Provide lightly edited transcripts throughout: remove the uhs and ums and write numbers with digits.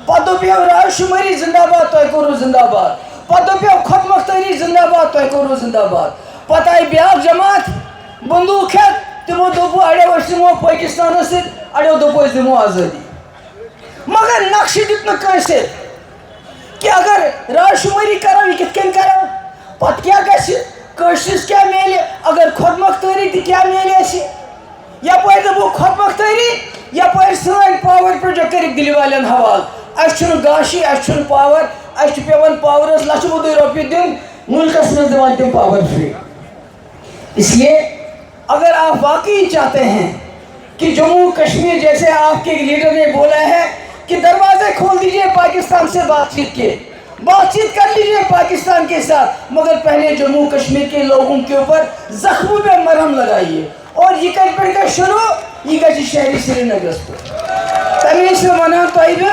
दोपो राज शुमारी जिंदाबाद तुम करो जिंदाबाद पे दोपो खुद मुख्तारी जिंदाबाद तुम करो जिंदाबाद पत आई ब्या जमात बंदूक हेत तमो दोपो अड़ो दिमो पाकिस्तान अड़ो दोपो दिमो आज़ादी मगर नक्श दित नसे कि अगर राज शुमारी करो यह कित करो पत क्या गशिस क्या मेल अगर खुद मुख्तारी क्या मेल यपर दबो खुद मुख्तारी यपर सन पावर प्रोजेक्ट कर दिल वाले हवाल गाशी पावर पेवान पावर लक्ष बदे रुपये दिन मुल्कस में दिवान तम पावर फ्री। इसलिए अगर आप वाकई चाहते हैं कि जम्मू कश्मीर जैसे आपके लीडर ने बोला है कि दरवाजे खोल दीजिए पाकिस्तान से बातचीत कर लीजिए पाकिस्तान के साथ, मगर पहले जम्मू कश्मीर के लोगों के ऊपर जख्मों में मरहम लगाइए और ये कर शुरू यह शहरी श्रीनगर तमें वन तुम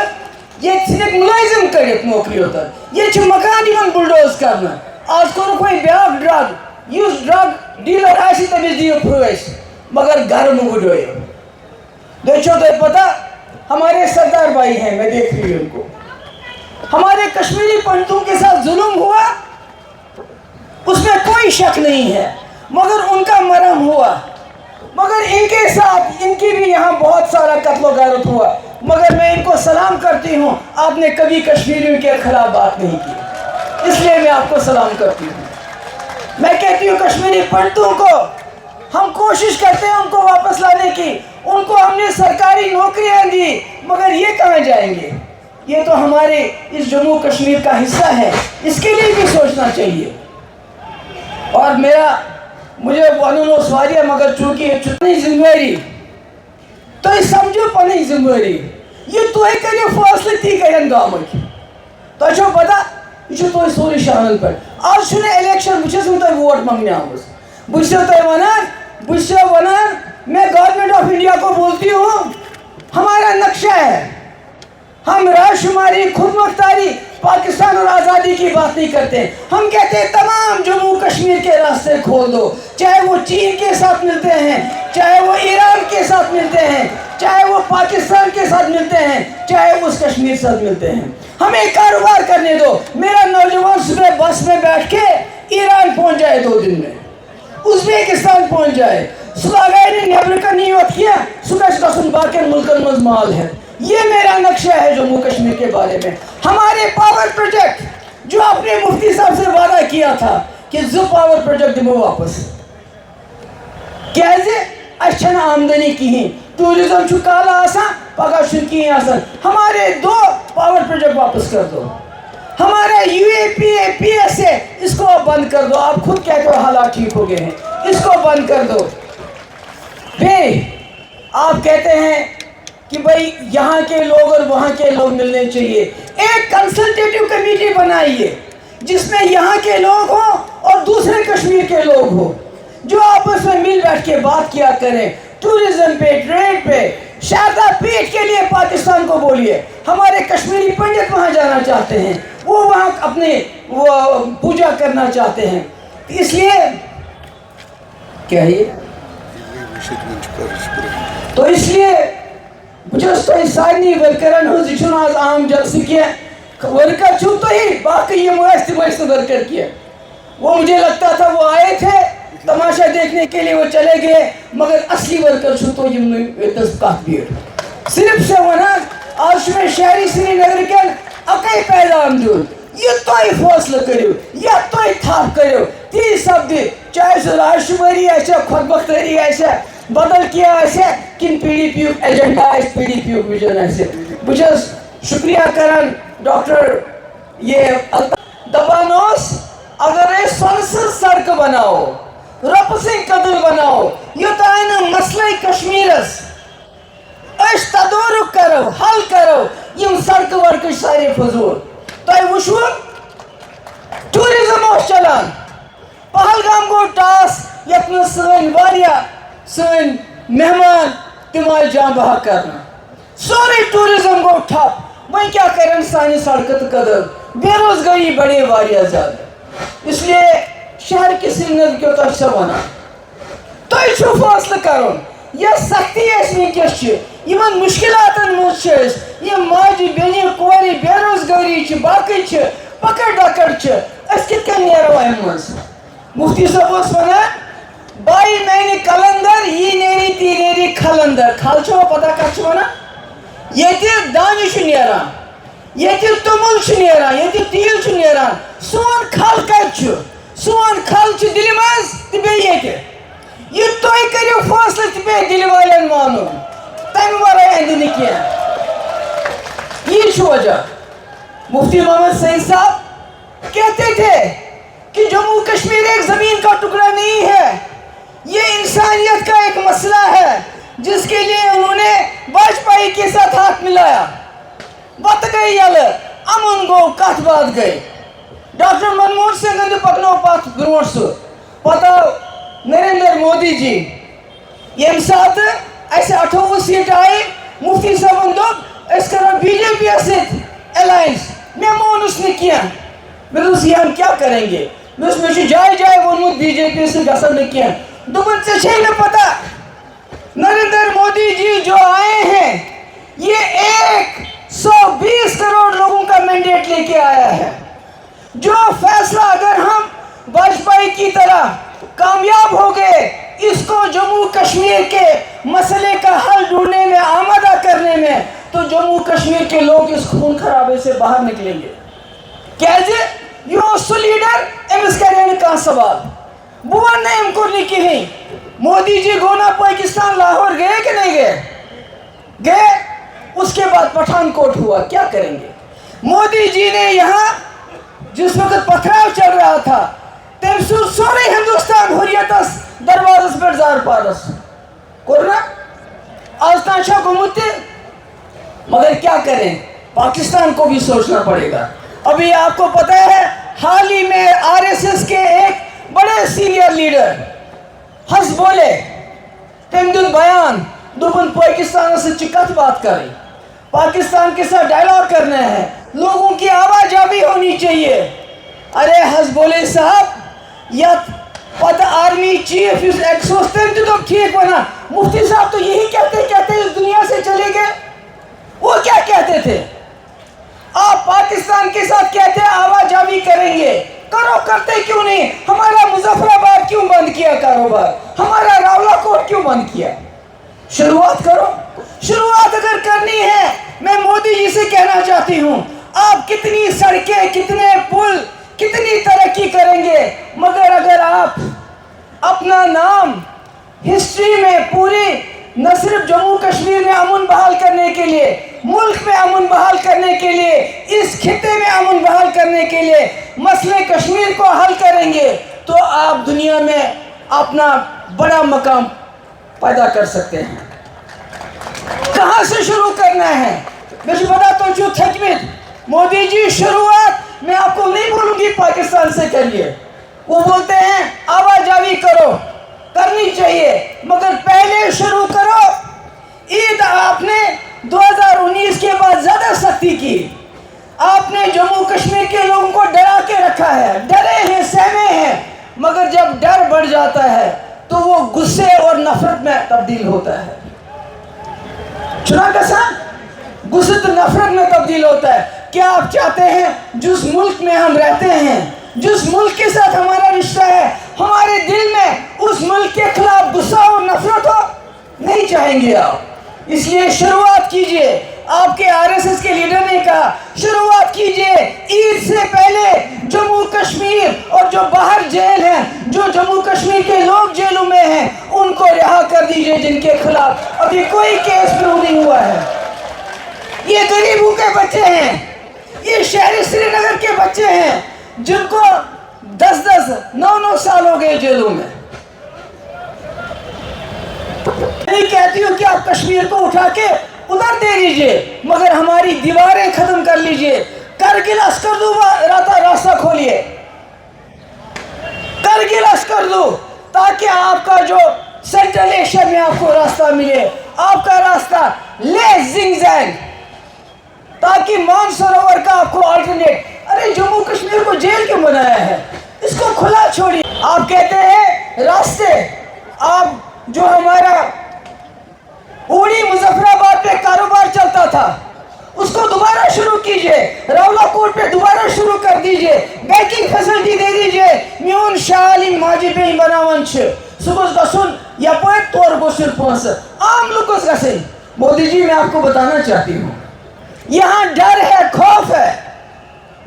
ये मुलाजिम कर नौकरी ये मकान बुलडोज कर आज कोर ब्या ड्रग उस ड्रग डीलर तमिस दियो फैस मगर घर मुगड़ो देखो तो पता हमारे सरदार भाई हैं, मैं देख रही हूँ उनको, हमारे कश्मीरी पंडितों के साथ जुल्म हुआ उसमें कोई शक नहीं है, मगर उनका मरहम हुआ, मगर इनके साथ इनकी भी यहाँ बहुत सारा कत्ल गारत हुआ, मगर मैं इनको सलाम करती हूँ आपने कभी कश्मीरियों के खिलाफ बात नहीं की, इसलिए मैं आपको सलाम करती हूँ। मैं कहती हूँ कश्मीरी पंडितों को हम कोशिश करते हैं उनको वापस लाने की, उनको हमने सरकारी नौकरियां दी, मगर ये कहाँ जाएंगे? ये तो हमारे इस जम्मू कश्मीर का हिस्सा है, इसके लिए भी सोचना चाहिए। और मुझे वन वारिया मगर चूंकि जिम्मेवारी तो समझो पनी जिम्मेवारी ये तुम करो फैसले ती कर गाँव तुम पता यह तुम सोरे शामिल पे आज इलेक्शन बहुत वोट मांगने आमुस बहुत मैं गवर्नमेंट ऑफ इंडिया को बोलती हूँ हमारा नक्शा है, हम राजशुमारी खुद मुख्तारी पाकिस्तान और आज़ादी की बात नहीं करते, हम कहते हैं तमाम जम्मू कश्मीर के रास्ते खोल दो, चाहे वो चीन के साथ मिलते हैं, चाहे वो ईरान के साथ मिलते हैं, चाहे वो पाकिस्तान के साथ मिलते हैं, चाहे उस कश्मीर के साथ मिलते हैं, हमें कारोबार करने दो। मेरा नौजवान सुबह बस में बैठ के ईरान पहुंच जाए 2 दिन में, उज्बेकिस्तान पहुंच जाए, सुबह नेबर का नियत किया सुबह बाकी मुल्कन मज माल है। ये मेरा नक्शा है जम्मू कश्मीर के बारे में। हमारे पावर प्रोजेक्ट जो आपने मुफ्ती साहब से वादा किया था कि जो पावर प्रोजेक्ट दिमो वापस क्या आमदनी कहीं टूरिज्म काला आसान पगह कहीं आसान, हमारे 2 पावर प्रोजेक्ट वापस कर दो, हमारा UAPA PSA इसको बंद कर दो, आप खुद कहते हो हालात ठीक हो गए हैं, इसको बंद कर दो। फिर आप कहते हैं कि भाई यहाँ के लोग और वहाँ के लोग मिलने चाहिए, एक कंसल्टेटिव कमेटी बनाइए जिसमें यहाँ के लोग हों और दूसरे कश्मीर के लोग हों, जो आपस में मिल बैठ के बात किया करें, टूरिज्म पे, ट्रेड पे, शारदा पीठ के लिए पाकिस्तान को बोलिए, हमारे कश्मीरी पंडित वहाँ जाना चाहते हैं, वो वहाँ अपने वो पूजा करना चाहते हैं, इसलिए क्या है तो इसलिए सारी वर्करन आज आम जलसे किया वर्कर छू तो ही बाकी ये वर्कर किया। वो मुझे लगता था वो आए थे तमाशा देखने के लिए, वो चले गए, मगर असली वर्कर छू तो सिर्फ से वना आज में शहरी श्रीनगर के अकई पैदाम दूर ये तो फैसला करो या तो थाप करो ती शब्द चाहे सो राजशुमारी खुद मुख्तारी बदल किया किन PDP एजेंडा PDP विजन बहुत शुक्रिया करान डॉक्टर ये दबानोस अगर संसद सड़क बनाओ रप सिंह कदल बनाओ योतान मसले कश्मीरस तदोरुक करो हल करो यम सड़क वर्क सारे फजूल तो वो टूरिज्म चलान पहलगाम गो टास यथ सन मेहमान तम आय जाम बहा करना सोरे टूरिज्म गो ठप वह क्या करें सानी सड़क तो कदर बेरोजगारी बढ़े वारिया ज्यादा, इसलिए शहर की श्रीनगर क्यों तो वना तो फैसला करो यह सख्ती वस یمن مشکلاتن مز چھ أسۍ یم ماجہِ بیٚنہِ کورِ بے روزگٲری چھِ باقٕے چھِ پکڑ ڈکڑ چھِ أسۍ کِتھ کٔنۍ نیرو اَمہِ منٛز مفتی صٲب اوس ونان بائی میانہِ کلندر یی نیری تی نیری کھلندر کھل چھوا پتہ کتھ چھِ ونان ییٚتہِ دانہِ چھُ نیران ییٚتہِ توٚمُل چھُ نیران ییٚتہِ تیٖل چھُ نیران سون کھل کتہِ چھُ سون کھل چھُ دِلہِ منٛز تہٕ بیٚیہِ ییٚتہِ یہ تُہۍ کٔرِو فٲصلہٕ تہٕ بیٚیہِ دِلہِ والٮ۪ن مانُن تمہِ ورٲے اندِ نہٕ کینٛہہ یی چھُ وجہ مفتی محمد سعید صاحب کہتے تھے کہ جموں کشمیر ایک زمین کا ٹکڑا نہیں ہے یہ انسانیت کا ایک مسئلہ ہے جس کے لیے انہوں نے واجپئی کے ساتھ ہاتھ ملایا بت گئی یلہٕ امن گوٚو کتھ باتھ گئی ڈاکٹر منموہن سنگھ پکنو پتھ برونٛٹھ سُہ پتہٕ آو نریندر مودی جی ییٚمہِ ساتہٕ اَسہِ 28 سیٖٹہٕ آیہِ مفتی صٲبن دوٚپ أسۍ کرو بی جے پی یس سۭتۍ الائنس مےٚ مونُس نہٕ کینٛہہ مےٚ دوٚپُس یہ ہم کیا کریں گے مےٚ چھُ جایہِ جایہِ ووٚنمُت بی جے پی سۭتۍ گژھو نہٕ کینٛہہ دوٚپُن ژےٚ چھے نہٕ پتہ نریندر مودی جی جو آئے ہیں یہ 120 کروڑ لوگوں کا مینڈیٹ لے کے آیا ہے جو فیصلہ اگر ہم واجپئی کی طرح کامیاب ہو گئے اس کو جموں کشمیر کے مسئلے کا حل ڈھونڈنے میں آمادہ کرنے میں تو جموں کشمیر کے لوگ اس خون خرابے سے باہر نکلیں گے کیازِ یہ اوس سُہ لیڈر أمِس کرے نہٕ کانٛہہ سوال بہٕ وَنہٕ نہٕ أمۍ کوٚر نہٕ کِہیٖنۍ مودی جی گوٚو نا پاکستان لاہور گئے کہ نہیں گئے اس کے بعد پٹھان کوٹ ہوا کیا کریں گے مودی جی نے یہاں جس وقت پتھراو چل رہا تھا تم سورے ہندوستان حریتس دروازس پہ زار پارس کورنا آج تان چھا گوٚمُت تہِ مگر کیا کریں پاکستان کو بھی سوچنا پڑے گا ابھی آپ کو پتہ ہے حال ہی میں آر ایس ایس کے ایک بڑے سینئر لیڈر ہنس بولے تم دن بیان دوپن پاکستان سے کت بات کریں پاکستان کے ساتھ ڈائلاگ کرنا ہے لوگوں کی آواز آبی ہونی چاہیے ارے ہنس بولے صاحب یا پتہ آرمی چیف اس ایکسوس تم تو ٹھیک بنا مفتی صاحب تو یہی کہتے اس دنیا سے چلے گئے وہ کیا کہتے تھے آپ پاکستان کے ساتھ کہتے آواز آبی کریں گے کرو کرتے کیوں نہیں ہمارا مظفر آباد کیوں بند کیا کاروبار ہمارا راولا کوٹ کیوں بند کیا شروعات کرو شروعات اگر کرنی ہے میں مودی جی سے کہنا چاہتی ہوں آپ کتنی سڑکیں کتنے پل کتنی ترقی کریں گے مگر اگر آپ اپنا نام ہسٹری میں پوری نہ صرف جموں کشمیر میں امن بحال کرنے کے لیے ملک میں امن بحال کرنے کے لیے اس خطے میں امن بحال کرنے کے لیے مسئلے کشمیر کو حل کریں گے تو آپ دنیا میں اپنا بڑا مقام پیدا کر سکتے ہیں کہاں سے شروع کرنا ہے مجھے بتا تو جو تھکمت مودی جی شروعات میں آپ کو نہیں بولوں گی پاکستان سے کریے وہ بولتے ہیں آواز آوی کرو کرنی چاہیے مگر پہلے شروع کرو عید آپ نے 2019 کے بعد زیادہ سختی کی آپ نے جموں کشمیر کے لوگوں کو ڈرا کے رکھا ہے ڈرے ہیں سہمے ہیں مگر جب ڈر بڑھ جاتا ہے تو وہ غصے اور نفرت میں تبدیل ہوتا ہے چنانچہ غصے تو نفرت میں تبدیل ہوتا ہے کیا آپ چاہتے ہیں جس ملک میں ہم رہتے ہیں جس ملک کے ساتھ ہمارا رشتہ ہے ہمارے دل میں اس ملک کے خلاف غصہ اور نفرت ہو نہیں چاہیں گے آپ اس لیے شروعات کیجئے آپ کے آر ایس ایس کے لیڈر نے کہا شروعات کیجئے عید سے پہلے جموں کشمیر اور جو باہر جیل ہیں جو جموں کشمیر کے لوگ جیلوں میں ہیں ان کو رہا کر دیجئے جن کے خلاف ابھی کوئی کیس شروع نہیں ہوا ہے یہ غریبوں کے بچے ہیں یہ شہر سری نگر کے بچے ہیں جن کو 10 9 سال ہو گئے جیلوں میں نہیں کہتی ہوں کہ آپ کشمیر کو اٹھا کے ادھر دے لیجئے مگر ہماری دیواریں ختم کر لیجئے کرگل اسکردو راستہ کھولیے کرگل اسکردو تاکہ آپ کا جو سینٹرل ایشیا میں آپ کو راستہ ملے آپ کا راستہ لے زنگ زینگ تاکہ مان سروور کا آپ کو آلٹرنیٹ ارے جموں کشمیر کو جیل کیوں بنایا ہے اس کو کھلا چھوڑیے آپ کہتے ہیں راستے آپ جو ہمارا उड़ी मुजफ्फराबाद पे कारोबार चलता था, उसको दोबारा शुरू कीजिए। रावलाकोट पे दोबारा शुरू कर दीजिए, बैंकिंग फैसिलिटी दे दीजिए। म्यून शाली माजी पे बनावन छ सुबह गसुन या पर तोर गोसुन पहुंच आम लोगों गसन। मोदी जी, मैं आपको बताना चाहती हूँ, यहाँ डर है, खौफ है,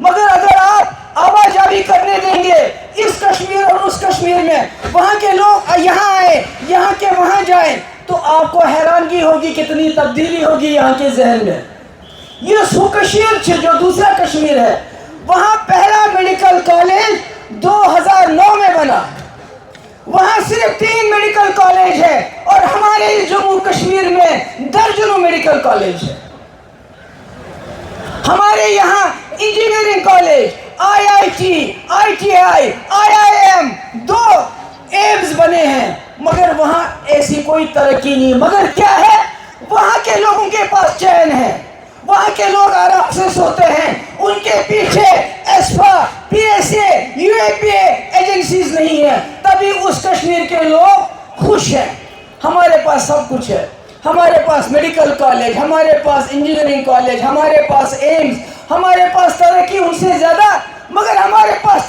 मगर अगर आप आवाजाही करने देंगे इस कश्मीर और उस कश्मीर में, वहाँ के लोग यहाँ आए, यहाँ के वहाँ जाएं, तो आपको हैरानगी होगी कितनी तब्दीली होगी यहाँ के जहन में। ये कश्मीर जो दूसरा कश्मीर है, वहाँ पहला मेडिकल कॉलेज 2009 में बना, वहाँ सिर्फ 3 मेडिकल कॉलेज है, और हमारे जम्मू कश्मीर में दर्जनों मेडिकल कॉलेज है। हमारे यहाँ engineering college, IIT, ITI, IIM 2 AIIMS बने हैं, मगर वहाँ ऐसी कोई तरक्की नहीं। मगर क्या है, वहाँ के लोगों के पास चैन है, वहाँ के लोग आराम से सोते हैं, उनके पीछे एस्फा, PSA, UAPA एजेंसीज नहीं है, तभी उस कश्मीर के लोग खुश हैं। हमारे पास सब कुछ है, हमारे पास मेडिकल कॉलेज, हमारे पास इंजीनियरिंग कॉलेज, हमारे पास एम्स, हमारे पास तरक्की उनसे ज़्यादा, मगर हमारे पास